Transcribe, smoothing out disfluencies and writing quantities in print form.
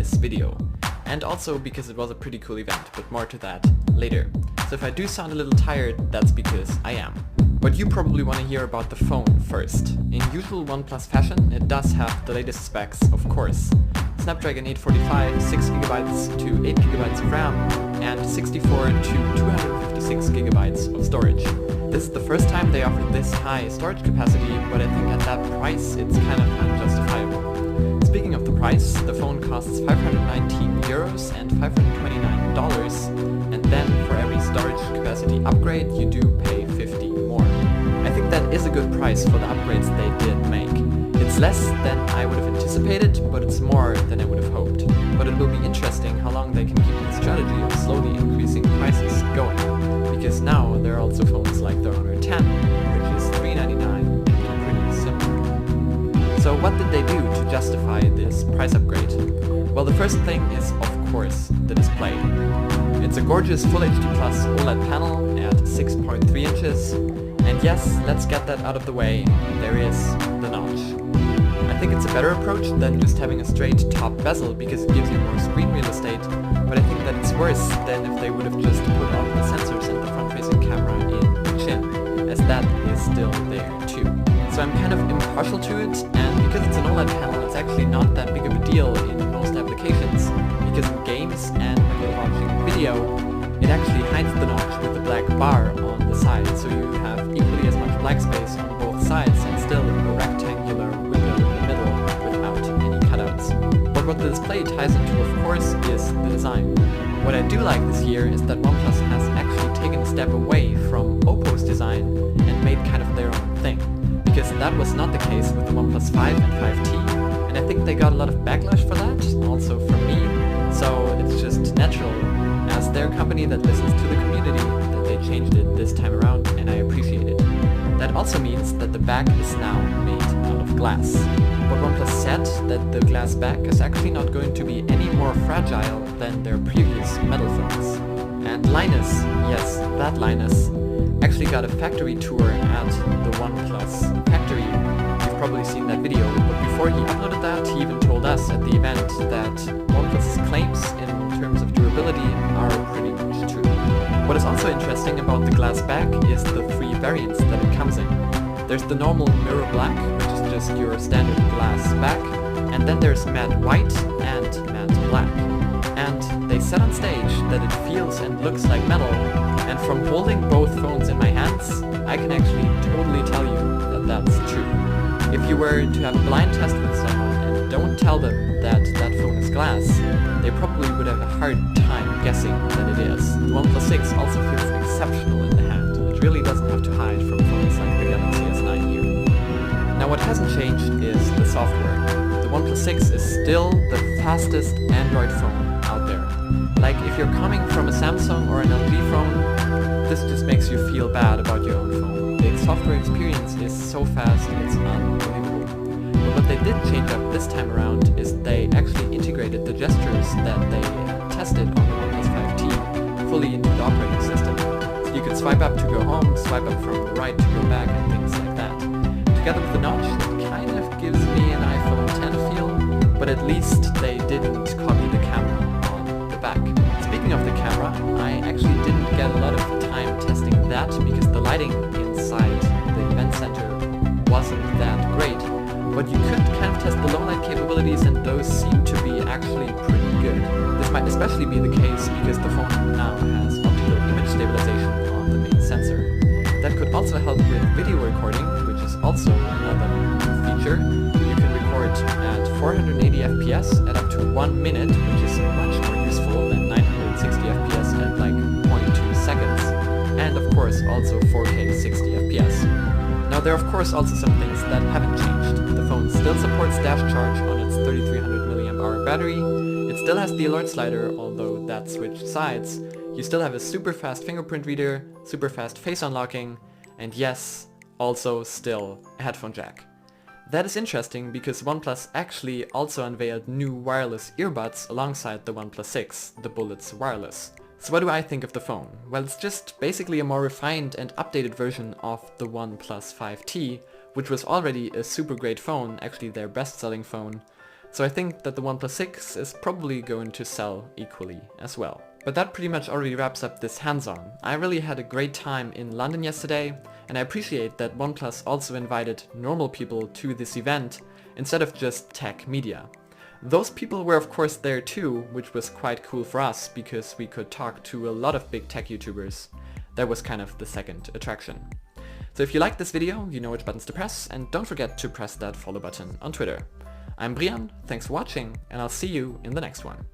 this video. And also because it was a pretty cool event, but more to that later. So if I do sound a little tired, that's because I am. But you probably want to hear about the phone first. In usual OnePlus fashion, it does have the latest specs, of course. Snapdragon 845, 6GB to 8GB of RAM, and 64 to 256GB of storage. This is the first time they offer this high storage capacity, but I think at that price it's kind of unjustifiable. Speaking of the price, the phone costs €519 and $529, and then for every storage capacity upgrade you do pay 50 more. I think that is a good price for the upgrades they did make. It's less than I would have anticipated, but it's more than I would have hoped. But it will be interesting how long they can keep the strategy of slowly increasing prices going. Because now there are also phones like the Honor 10, which is $399, pretty similar. So what did they do to justify this price upgrade? Well, the first thing is, of course, the display. It's a gorgeous Full HD Plus OLED panel at 6.3 inches. And yes, let's get that out of the way, there is the notch. I think it's a better approach than just having a straight top bezel because it gives you more screen real estate, but I think that it's worse than if they would have just put all the sensors and the front-facing camera in the chin, as that is still there too. So I'm kind of impartial to it, and because it's an OLED panel, it's actually not that big of a deal in most applications, because in games and when you're watching video, it actually hides the notch with the black bar on the side, so you have equally as much black space on both sides and still a rectangular window in the middle without any cutouts. But what the display ties into, of course, is the design. What I do like this year is that OnePlus has actually taken a step away from Oppo's design and made kind of their own thing, because that was not the case with the OnePlus 5 and 5T, and I think they got a lot of backlash for that, also from me, so it's just natural as their company that listens to the community that they changed it this time around, and I appreciate it. That also means that the back is now made out of glass. But OnePlus said that the glass back is actually not going to be any more fragile than their previous metal phones. And Linus, yes, that Linus, actually got a factory tour at the OnePlus factory. You've probably seen that video, but before he uploaded that, he even told us at the event that OnePlus's claims in terms of durability are pretty much true. What is also interesting about the glass back is the three variants that it comes in. There's the normal mirror black, which is just your standard glass back, and then there's matte white and matte black. And they said on stage that it feels and looks like metal, and from holding both phones in my hands, I can actually totally tell you that that's true. If you were to have a blind test with someone and don't tell them that that phone is glass, they probably would have a hard time guessing that it is. The OnePlus 6 also feels exceptional in the hand. It really doesn't have to hide from phones like the Galaxy S9 here. Now what hasn't changed is the software. The OnePlus 6 is still the fastest Android phone out there. Like if you're coming from a Samsung or an LG phone, this just makes you feel bad about your own phone. The software experience is so fast, it's unbelievable. But what they did change up this time around is they actually integrated the gestures that they tested on the OnePlus 5T fully into the operating system. So you could swipe up to go home, swipe up from the right to go back, and things like that. Together with the notch, it kind of gives me an iPhone 10 feel, but at least they didn't copy the camera on the back. Speaking of the camera, I actually didn't get a lot of time testing that because the lighting inside the event center wasn't that great. But you could kind of test the low light capabilities, and those seem to be actually pretty good. This might especially be the case because the phone now has optical image stabilization on the main sensor. That could also help with video recording, which is also another feature. You can record at 480 FPS at up to 1 minute, which is much more useful than 960 FPS at like 0.2 seconds. And of course also 4K 60 FPS. Now there are of course also some things that haven't changed. The phone still supports dash charge on its 3300 mAh battery. It still has the alert slider, although that switched sides. You still have a super fast fingerprint reader, super fast face unlocking, and yes, also still a headphone jack. That is interesting because OnePlus actually also unveiled new wireless earbuds alongside the OnePlus 6, the Bullets Wireless. So what do I think of the phone? Well, it's just basically a more refined and updated version of the OnePlus 5T, which was already a super great phone, actually their best-selling phone. So I think that the OnePlus 6 is probably going to sell equally as well. But that pretty much already wraps up this hands-on. I really had a great time in London yesterday, and I appreciate that OnePlus also invited normal people to this event instead of just tech media. Those people were of course there too, which was quite cool for us because we could talk to a lot of big tech YouTubers. That was kind of the second attraction. So if you liked this video, you know which buttons to press, and don't forget to press that follow button on Twitter. I'm Brian, thanks for watching, and I'll see you in the next one.